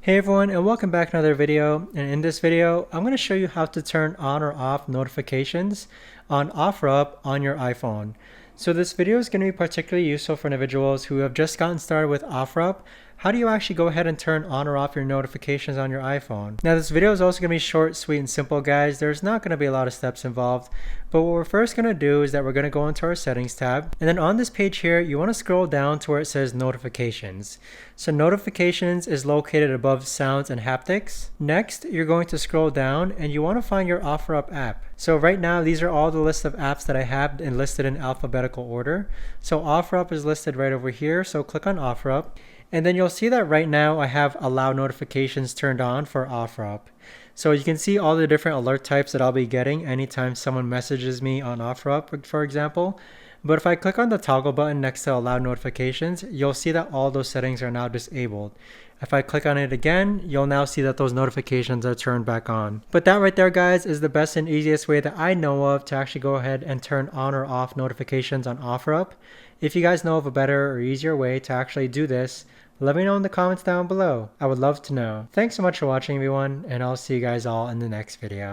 Hey everyone, and welcome back to another video. And in this video, I'm going to show you how to turn on or off notifications on OfferUp on your iPhone. So this video is going to be particularly useful for individuals who have just gotten started with OfferUp. How do you actually go ahead and turn on or off your notifications on your iPhone? Now this video is also going to be short, sweet, and simple, guys. There's not going to be a lot of steps involved, but what we're first going to do is that we're going to go into our settings tab, and then on this page here, you want to scroll down to where it says notifications. So notifications is located above sounds and haptics. Next, you're going to scroll down and you want to find your OfferUp app. So right now, these are all the list of apps that I have and listed in alphabetical order. So OfferUp is listed right over here. So click on OfferUp. And then you'll see that right now I have allow notifications turned on for OfferUp. So you can see all the different alert types that I'll be getting anytime someone messages me on OfferUp, for example. But if I click on the toggle button next to allow notifications, you'll see that all those settings are now disabled. If I click on it again, you'll now see that those notifications are turned back on. But that right there, guys, is the best and easiest way that I know of to actually go ahead and turn on or off notifications on OfferUp. If you guys know of a better or easier way to actually do this, let me know in the comments down below. I would love to know. Thanks so much for watching, everyone, and I'll see you guys all in the next video.